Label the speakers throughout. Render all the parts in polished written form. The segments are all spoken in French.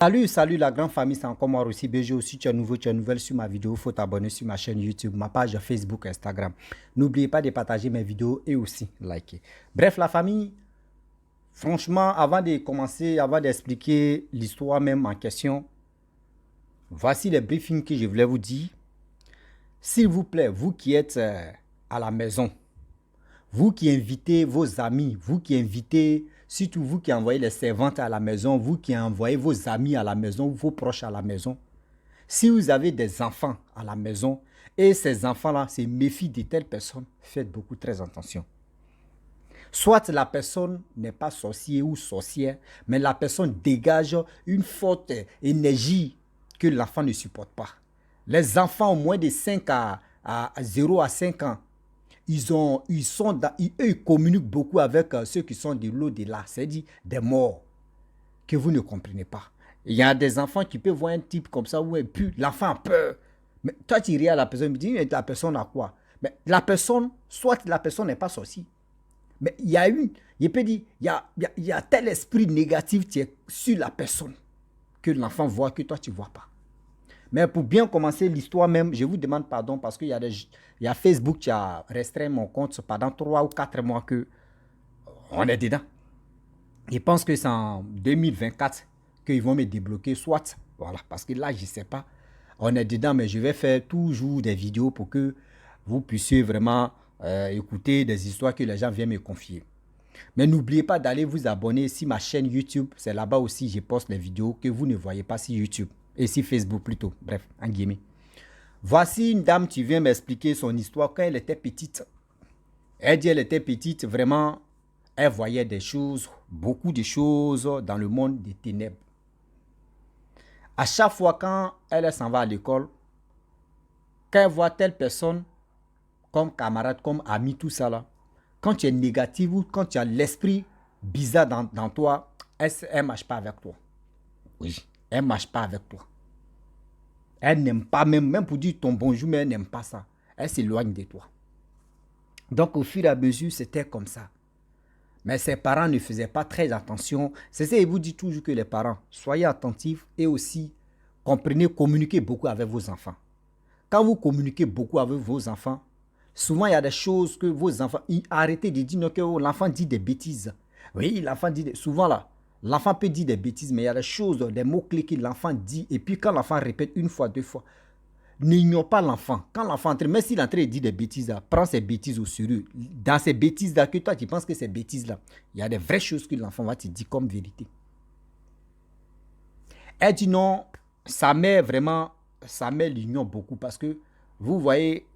Speaker 1: Salut la grande famille, c'est encore moi aussi BG. Si tu es nouveau, tu es nouvelle sur ma vidéo, il faut t'abonner sur ma chaîne YouTube, ma page Facebook, Instagram. N'oubliez pas de partager mes vidéos et aussi liker. Bref, la famille, franchement, avant de commencer, avant d'expliquer l'histoire même en question, voici les briefings que je voulais vous dire. S'il vous plaît, vous qui êtes à la maison, vous qui invitez vos amis, vous qui invitez, surtout vous qui envoyez les servantes à la maison, vous qui envoyez vos amis à la maison, vos proches à la maison, si vous avez des enfants à la maison et ces enfants-là se méfient de telles personnes, faites beaucoup très attention. Soit la personne n'est pas sorcier ou sorcière, mais la personne dégage une forte énergie que l'enfant ne supporte pas. Les enfants au moins de 5 à 0 à 5 ans, ils communiquent beaucoup avec ceux qui sont de l'au-delà, c'est-à-dire des morts que vous ne comprenez pas. Il y a des enfants qui peuvent voir un type comme ça, où puis l'enfant a peur. Mais toi, tu ris à la personne, il me dit, la personne a quoi? Mais la personne, soit la personne n'est pas sorcière, mais il y a il peut dire, il y a tel esprit négatif qui est sur la personne que l'enfant voit, que toi, tu ne vois pas. Mais pour bien commencer l'histoire même, je vous demande pardon parce qu'il y a Facebook qui a restreint mon compte pendant 3 ou 4 mois que on est dedans. Je pense que c'est en 2024 qu'ils vont me débloquer, soit, voilà, parce que là, je ne sais pas, on est dedans, mais je vais faire toujours des vidéos pour que vous puissiez vraiment écouter des histoires que les gens viennent me confier. Mais n'oubliez pas d'aller vous abonner sur ma chaîne YouTube, c'est là-bas aussi je poste les vidéos que vous ne voyez pas sur YouTube, et sur Facebook plutôt, bref, en guillemets. Voici une dame qui vient m'expliquer son histoire quand elle était petite. Elle dit qu'elle était petite, vraiment, elle voyait des choses, beaucoup de choses dans le monde des ténèbres. À chaque fois quand elle s'en va à l'école, quand elle voit telle personne comme camarade, comme ami, tout ça là, quand tu es négatif ou quand tu as l'esprit bizarre dans toi, elle ne marche pas avec toi. Oui, elle ne marche pas avec toi. Elle n'aime pas même pour dire ton bonjour, mais elle n'aime pas ça. Elle s'éloigne de toi. Donc au fur et à mesure, c'était comme ça. Mais ses parents ne faisaient pas très attention. C'est ça, il vous dit toujours que les parents, soyez attentifs et aussi comprenez, communiquez beaucoup avec vos enfants. Quand vous communiquez beaucoup avec vos enfants, souvent il y a des choses que vos enfants, arrêtez de dire que l'enfant dit des bêtises. Oui, l'enfant dit, souvent là, l'enfant peut dire des bêtises, mais il y a des choses, des mots-clés que l'enfant dit, et puis quand l'enfant répète une fois, deux fois, n'ignore pas l'enfant. Quand l'enfant entre, même s'il est en train de dire des bêtises, là, prends ces bêtises au sérieux. Dans ces bêtises-là, que toi tu penses que ces bêtises-là, il y a des vraies choses que l'enfant va te dire comme vérité. Elle dit non, sa mère vraiment, sa mère l'ignore beaucoup parce que, vous voyez,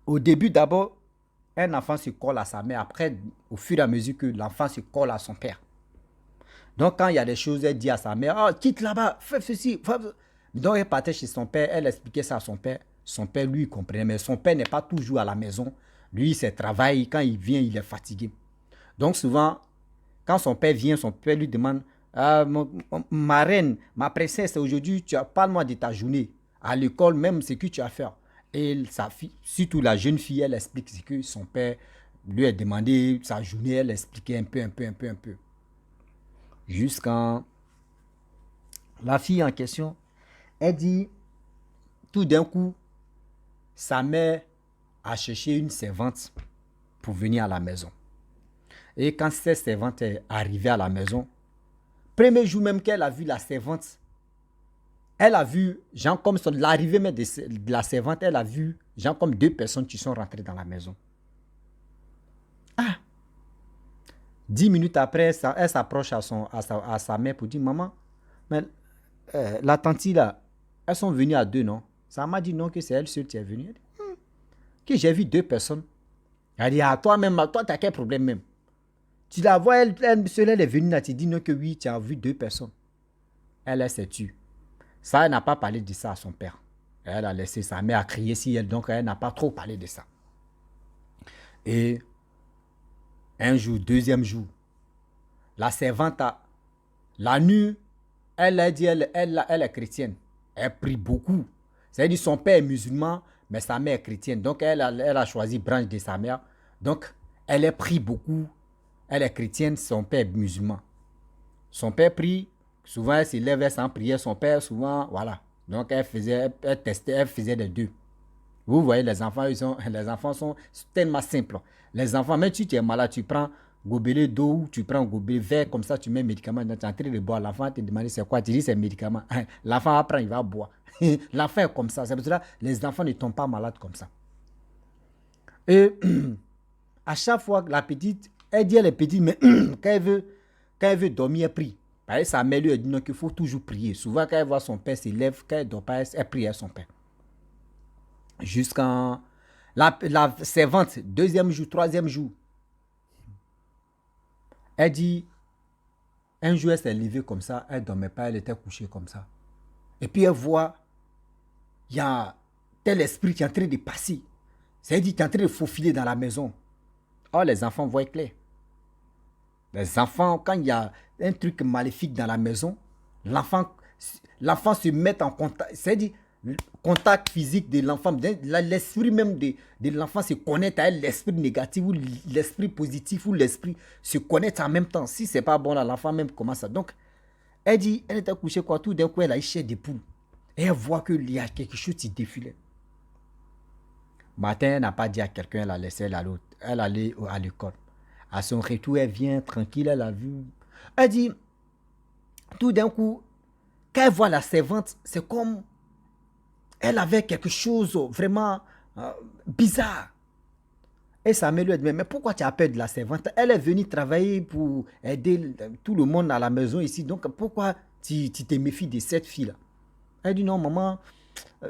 Speaker 1: au début d'abord, un enfant se colle à sa mère. Après, au fur et à mesure que l'enfant se colle à son père. Donc, quand il y a des choses, elle dit à sa mère, oh, quitte là-bas, fais ceci. Donc, elle partait chez son père, elle expliquait ça à son père. Son père, lui, comprenait, mais son père n'est pas toujours à la maison. Lui, c'est travail. Quand il vient, il est fatigué. Donc, souvent, quand son père vient, son père lui demande, ah, ma reine, ma princesse, aujourd'hui, parle-moi de ta journée. À l'école, même ce que tu as fait. Et sa fille, surtout la jeune fille, elle explique ce que son père lui a demandé, sa journée, elle expliquait un peu. Jusqu'à la fille en question, elle dit, tout d'un coup, sa mère a cherché une servante pour venir à la maison. Et quand cette servante est arrivée à la maison, premier jour même qu'elle a vu la servante, elle a vu, genre comme l'arrivée même de la servante, elle a vu, genre comme deux personnes qui sont rentrées dans la maison. Ah! 10 minutes après, elle s'approche à sa mère pour dire, maman, mais la tante là, elles sont venues à deux, non? Ça m'a dit non, que c'est elle seule qui est venue. Elle dit, que j'ai vu deux personnes. Elle dit, ah, toi-même, toi, tu as quel problème même? Tu la vois, elle seule, elle est venue là, tu dis non, que oui, tu as vu deux personnes. Elle s'est tue. Ça, elle n'a pas parlé de ça à son père. Elle a laissé sa mère crier sur elle, donc elle n'a pas trop parlé de ça. Et un jour, deuxième jour, la servante la nuit, elle a dit, elle est chrétienne. Elle prie beaucoup. C'est-à-dire son père est musulman, mais sa mère est chrétienne. Donc elle a choisi branche de sa mère. Donc elle a prie beaucoup. Elle est chrétienne, son père est musulman. Son père prie, Souvent, elle se lève, elle s'en priait son père, souvent, voilà. Donc, elle testait, elle faisait des deux. Vous voyez, les enfants, les enfants sont tellement simples. Les enfants, même si tu es malade, tu prends gobelet d'eau ou tu prends gobelet vert, comme ça, tu mets un médicament, tu es en train de boire. L'enfant te demande c'est quoi, tu dis c'est un médicament. L'enfant apprend, il va boire. L'enfant est comme ça. C'est pour cela que les enfants ne tombent pas malades comme ça. Et à chaque fois que la petite, elle dit à la petite, mais quand elle veut dormir, elle prie. Parce que sa mère lui a dit qu'il faut toujours prier. Souvent, quand elle voit son père s'élève, quand elle ne dort pas, elle prie à son père. Jusqu'en... La servante, deuxième jour, troisième jour, elle dit, un jour, elle s'est levée comme ça, elle ne dormait pas, elle était couchée comme ça. Et puis, elle voit, il y a tel esprit qui est en train de passer. C'est-à-dire qu'il est en train de faufiler dans la maison. Oh, les enfants voient clair. Les enfants, quand il y a un truc maléfique dans la maison, l'enfant se met en contact. C'est-à-dire, le contact physique de l'enfant, l'esprit même de l'enfant se connecte à l'esprit négatif ou l'esprit positif ou l'esprit se connecte en même temps. Si ce n'est pas bon, là, l'enfant même commence à... Donc, elle dit, elle était couchée quoi, tout d'un coup, elle a une chair de poule. Et elle voit qu'il y a quelque chose qui défilait. Matin, elle n'a pas dit à quelqu'un, elle a laissé elle allait à l'école. À son retour, elle vient tranquille, elle a vu. Elle dit, tout d'un coup, quand elle voit la servante, c'est comme elle avait quelque chose vraiment bizarre. Et sa mère lui a dit, mais pourquoi tu as peur de la servante? Elle est venue travailler pour aider tout le monde à la maison ici. Donc, pourquoi tu te méfies de cette fille-là? Elle dit, non, maman,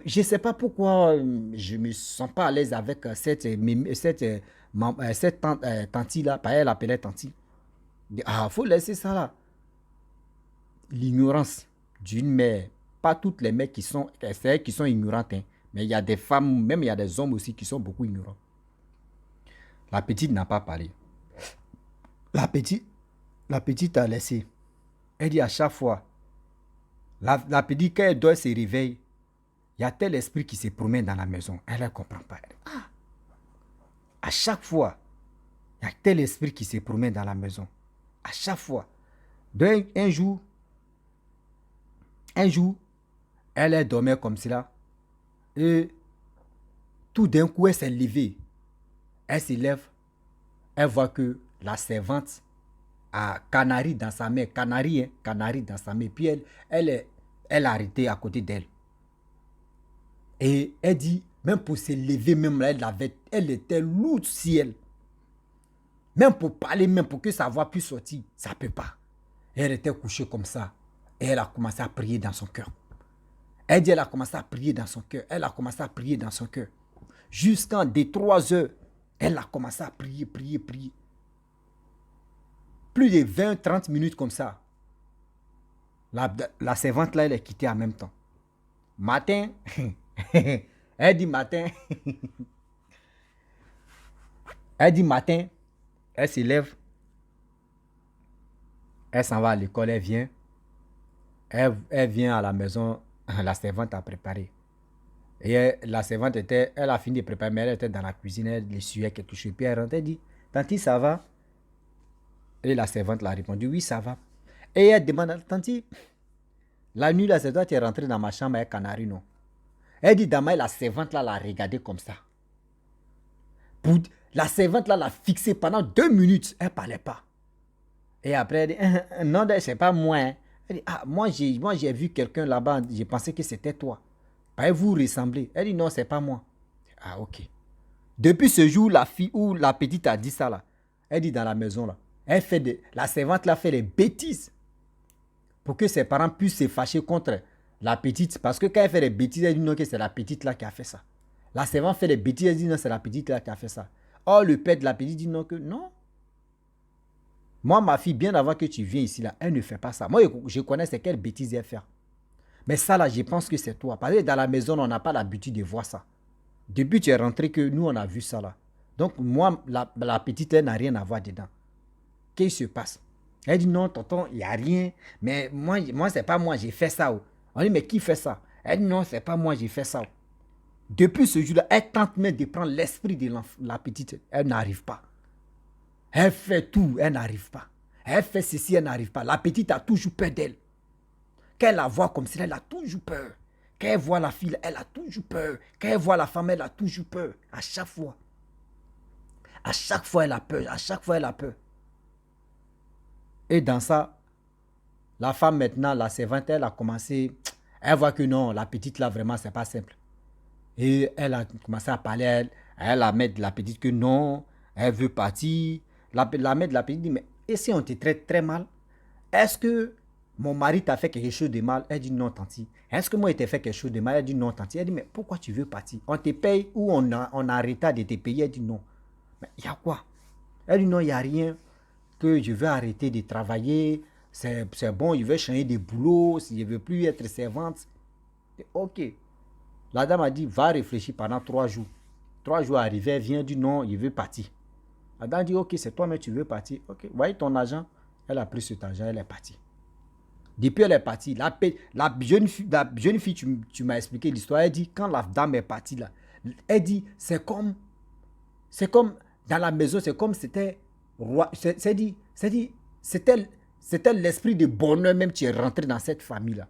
Speaker 1: je ne sais pas pourquoi je ne me sens pas à l'aise avec cette tante-là. Elle l'appelait tante. Ah, il faut laisser ça là. L'ignorance d'une mère. Pas toutes les mères qui sont ignorantes. Hein, mais il y a des femmes, même il y a des hommes aussi qui sont beaucoup ignorants. La petite n'a pas parlé. La petite a laissé. Elle dit à chaque fois, la petite, quand elle dort, elle se réveille. Il y a tel esprit qui se promène dans la maison. Elle ne comprend pas. À chaque fois, il y a tel esprit qui se promène dans la maison. À chaque fois. Un jour, elle dormait comme cela. Et tout d'un coup, elle s'est levée. Elle se lève. Elle voit que la servante a canari dans sa main. Canari dans sa main. Puis elle a arrêté à côté d'elle. Et elle dit, même pour se lever, même là, elle était lourde si elle. Même pour parler, même pour que sa voix puisse sortir, ça ne peut pas. Elle était couchée comme ça. Et elle a commencé à prier dans son cœur. Elle dit, elle a commencé à prier dans son cœur. Elle a commencé à prier dans son cœur. Jusqu'en des 3 heures, elle a commencé à prier. Plus de 20-30 minutes comme ça. La servante là, elle est quittée en même temps. Matin, elle dit matin, elle se lève, elle s'en va à l'école, elle vient à la maison, la servante a préparé. Et la servante elle a fini de préparer, mais elle était dans la cuisine, elle essuyait quelque chose. Puis elle rentre, elle dit, Tanti, ça va? Et la servante l'a répondu, oui, ça va. Et elle demande, Tanti, la nuit, là, c'est toi qui es rentré dans ma chambre avec canari, non? Elle dit, Dama, la servante là l'a regardé comme ça. La servante là l'a fixé pendant 2 minutes. Elle ne parlait pas. Et après, elle dit, non, c'est pas moi. Hein. Elle dit, ah, moi j'ai vu quelqu'un là-bas, j'ai pensé que c'était toi. Vous ressemblez. Elle dit, non, c'est pas moi. Ah, ok. Depuis ce jour, la fille ou la petite a dit ça là. Elle dit dans la maison là. La servante là fait des bêtises. Pour que ses parents puissent se fâcher contre la petite. Parce que quand elle fait des bêtises, elle dit non, que c'est la petite là qui a fait ça. La servante fait des bêtises, elle dit non, c'est la petite là qui a fait ça. Or, le père de la petite dit non, que non. Moi, ma fille, bien avant que tu viennes ici là, elle ne fait pas ça. Moi, je connais c'est quelle bêtise elle fait. Mais ça là, je pense que c'est toi. Parce que dans la maison, on n'a pas l'habitude de voir ça. Depuis que tu es rentré, que nous, on a vu ça là. Donc, moi, la petite, elle n'a rien à voir dedans. Qu'est-ce qui se passe? Elle dit non, tonton, il n'y a rien. Mais moi c'est pas moi, j'ai fait ça. On dit, mais qui fait ça? Elle dit non, c'est pas moi, j'ai fait ça. Depuis ce jour-là, elle tente même de prendre l'esprit de la petite. Elle n'arrive pas. Elle fait tout, elle n'arrive pas. Elle fait ceci, elle n'arrive pas. La petite a toujours peur d'elle. Quand elle la voit comme ça, elle a toujours peur. Quand elle voit la fille, elle a toujours peur. Quand elle voit la femme, elle a toujours peur. À chaque fois. À chaque fois, elle a peur. À chaque fois, elle a peur. Et dans ça, la femme maintenant, la servante, elle a commencé, elle voit que non, la petite là, vraiment, c'est pas simple. Et elle a commencé à parler, elle a met de la petite que non, elle veut partir. La mère de la petite dit, mais et si on te traite très mal, est-ce que mon mari t'a fait quelque chose de mal? Elle dit non, tanti. Est-ce que moi, il t'a fait quelque chose de mal? Elle dit non, tanti. Elle dit, mais pourquoi tu veux partir? On te paye ou on a arrêté de te payer? Elle dit non. Mais il y a quoi? Elle dit non, il n'y a rien. Que je veux arrêter de travailler. C'est bon, je veux changer de boulot. Si je ne veux plus être servante. Ok. La dame a dit, va réfléchir pendant 3 jours. 3 jours arrivés, elle vient, dit non, il veut partir. La dame dit, ok, c'est toi, mais tu veux partir. Ok, voyez ton argent. Elle a pris cet argent, elle est partie. Depuis elle est partie, la jeune fille tu m'as expliqué l'histoire, elle dit, quand la dame est partie là, elle dit, c'est comme dans la maison, c'est comme c'était roi, c'était l'esprit de bonheur même qui est rentré dans cette famille là.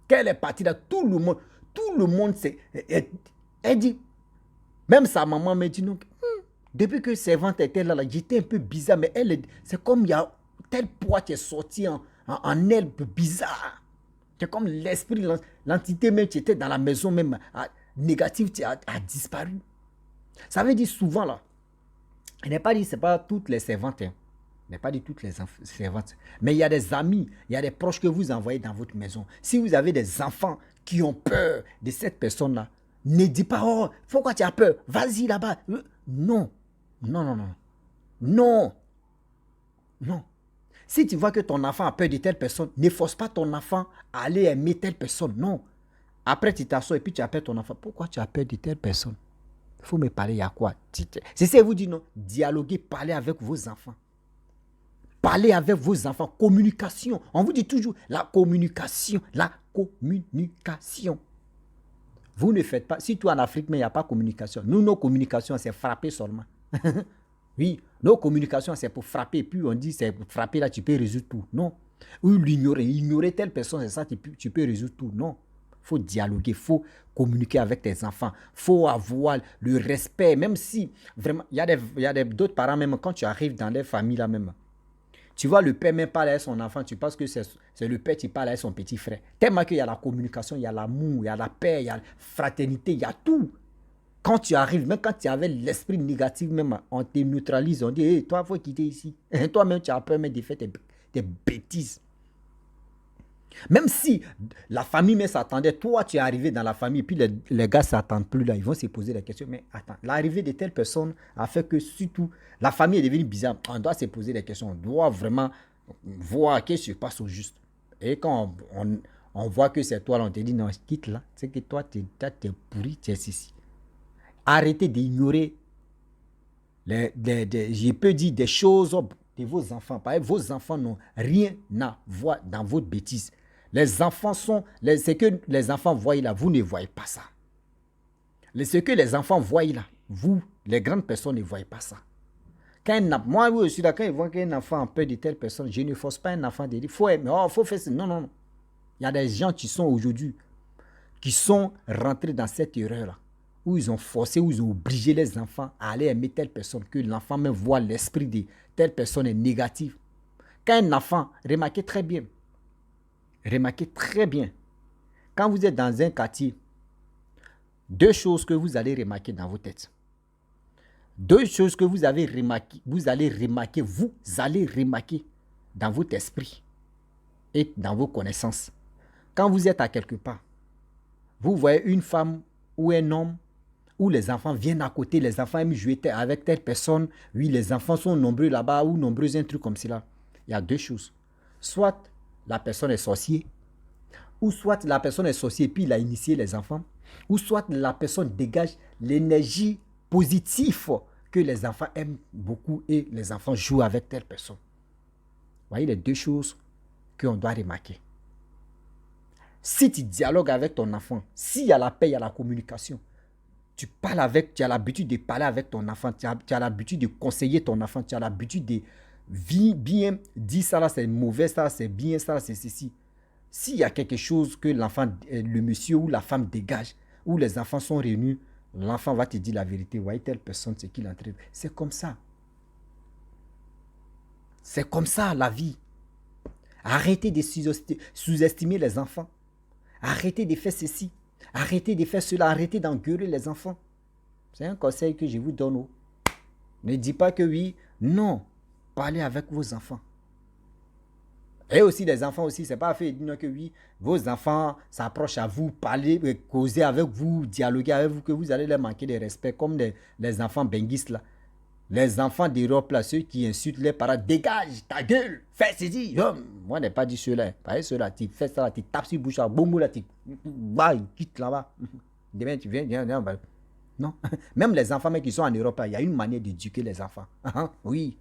Speaker 1: Quand elle est partie là, tout le monde elle dit, même sa maman me dit, non, depuis que servante était là, j'étais un peu bizarre, mais c'est comme il y a tel poids qui est sorti en elle, bizarre. C'est comme l'esprit, l'entité même qui était dans la maison même, négative, a disparu. Ça veut dire souvent là, il n'est pas dit, c'est pas toutes les servantes, hein. Il n'est pas dit toutes les servantes, mais il y a des amis, il y a des proches que vous envoyez dans votre maison. Si vous avez des enfants qui ont peur de cette personne-là, ne dis pas, oh, pourquoi tu as peur? Vas-y là-bas. Non, non, non, non, non, non. Si tu vois que ton enfant a peur de telle personne, ne force pas ton enfant à aller aimer telle personne. Non. Après, tu t'assois et puis tu appelles ton enfant. Pourquoi tu as peur de telle personne? Il faut me parler, il y a quoi? C'est ça, vous dit non. Dialoguez, parlez avec vos enfants. Parlez avec vos enfants. Communication. On vous dit toujours la communication. La communication. Vous ne faites pas. Si toi en Afrique, mais il n'y a pas de communication. Nous, nos communications, c'est frapper seulement. Oui, nos communications, c'est pour frapper. Et puis on dit, c'est pour frapper, là, tu peux résoudre tout. Non. Ou l'ignorer. Ignorer telle personne, c'est ça, tu peux résoudre tout. Non. Il faut dialoguer, il faut communiquer avec tes enfants. Il faut avoir le respect. Même si, vraiment, il y a d'autres parents, même quand tu arrives dans des familles, là même, tu vois le père même parler avec son enfant, tu penses que c'est le père qui parle avec son petit frère. Tellement qu'il y a la communication, il y a l'amour, il y a la paix, il y a la fraternité, il y a tout. Quand tu arrives, même quand tu avais l'esprit négatif, même, on te neutralise, on dit, hey, toi, il faut quitter ici. Et toi-même, tu as peur même de faire tes bêtises. Même si la famille même s'attendait, toi, tu es arrivé dans la famille, puis les gars ne s'attendent plus là, ils vont se poser la question, mais attends, l'arrivée de telle personne a fait que surtout, la famille est devenue bizarre. On doit se poser des questions, on doit vraiment voir ce qui se passe au juste. Et quand on voit que c'est toi, là, on te dit, non, quitte là, c'est que toi, tu es pourri, tu es ici. Arrêtez d'ignorer, je peux dire des choses de vos enfants. Parce que vos enfants n'ont rien à voir dans votre bêtise. Les enfants sont, ce que les enfants voient là, vous ne voyez pas ça. Ce que les enfants voient là, vous, les grandes personnes, ne voyez pas ça. Moi aussi, là, quand ils voient qu'un enfant a peur de telle personne, je ne force pas un enfant de dire, faut faire ça. Non, non, non. Il y a des gens qui sont aujourd'hui, qui sont rentrés dans cette erreur-là, où ils ont forcé, où ils ont obligé les enfants à aller aimer telle personne, que l'enfant même voit l'esprit de telle personne est négatif. Quand un enfant, remarquez très bien, quand vous êtes dans un quartier, 2 choses que vous allez remarquer dans vos têtes. 2 choses que vous allez remarquer dans votre esprit et dans vos connaissances. Quand vous êtes à quelque part, vous voyez une femme ou un homme, où les enfants viennent à côté, les enfants aiment jouer avec telle personne, oui, les enfants sont nombreux là-bas, ou nombreux, un truc comme cela. Il y a 2 choses. Soit la personne est sorcier, ou soit la personne est sorcier, puis il a initié les enfants, ou soit la personne dégage l'énergie positive que les enfants aiment beaucoup et les enfants jouent avec telle personne. Vous voyez les 2 choses qu'on doit remarquer. Si tu dialogues avec ton enfant, s'il y a la paix, il y a la communication, tu as l'habitude de parler avec ton enfant, tu as l'habitude de conseiller ton enfant, tu as l'habitude de bien dire ça là c'est mauvais, ça c'est bien, ça c'est ceci. S'il y a quelque chose que l'enfant, le monsieur ou la femme dégage, où les enfants sont réunis, l'enfant va te dire la vérité. Voyez telle personne, c'est qu'il entraîne. C'est comme ça. C'est comme ça la vie. Arrêtez de sous-estimer les enfants. Arrêtez de faire ceci. Arrêtez de faire cela. Arrêtez d'engueuler les enfants. C'est un conseil que je vous donne. Ne dis pas que oui. Non. Parlez avec vos enfants. Et aussi les enfants aussi, c'est pas fait dire que oui, vos enfants s'approchent à vous, parler, causer avec vous, dialoguer avec vous, que vous allez leur manquer de respect, comme les enfants benguistes là. Les enfants d'Europe là, ceux qui insultent les parents, dégage ta gueule, fais ceci. Moi, je n'ai pas dit cela. Pas cela, tu fais ça, tu tapes sur bouche à boum là, tu vas, quitte là-bas. Demain, tu viens, non. Même les enfants qui sont en Europe, il y a une manière d'éduquer les enfants. Oui.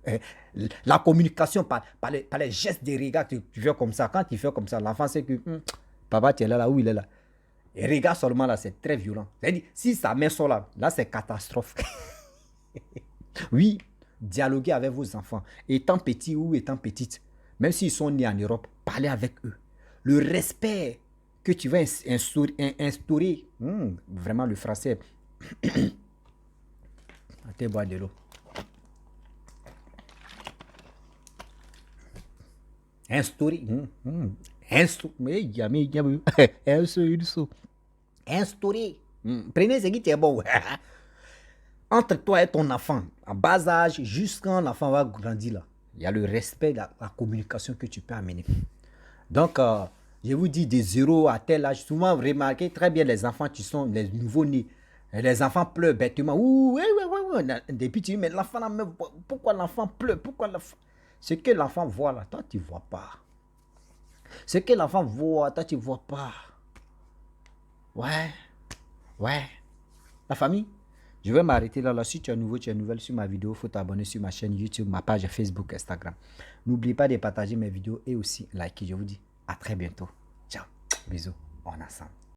Speaker 1: La communication par les gestes de regard, tu fais comme ça. Quand tu fais comme ça, l'enfant sait que papa, tu es là où il est là. Et regarde seulement là, c'est très violent. C'est-à-dire, si sa main sort là, c'est catastrophe. Oui, dialoguez avec vos enfants. Étant petit ou étant petite, même s'ils sont nés en Europe, parlez avec eux. Le respect que tu vas instaurer, vraiment le français. Attends, boire de l'eau. Instaurer. Instaurer. Prenez ce qui est bon. Entre toi et ton enfant, en bas âge, jusqu'à l'enfant va grandir là, il y a le respect, la communication que tu peux amener. Donc, je vous dis, de 0 à tel âge, souvent remarquez très bien les enfants qui sont les nouveaux-nés. Les enfants pleurent bêtement. Depuis tu dis, mais l'enfant là, pourquoi l'enfant pleure? Pourquoi l'enfant... Ce que l'enfant voit là, toi tu ne vois pas. Ce que l'enfant voit, toi tu ne vois pas. Ouais. La famille, je vais m'arrêter là. Si tu es nouveau, tu es nouvelle sur ma vidéo, il faut t'abonner sur ma chaîne YouTube, ma page Facebook, Instagram. N'oublie pas de partager mes vidéos et aussi liker. Je vous dis à très bientôt. Ciao. Bisous. On est ensemble.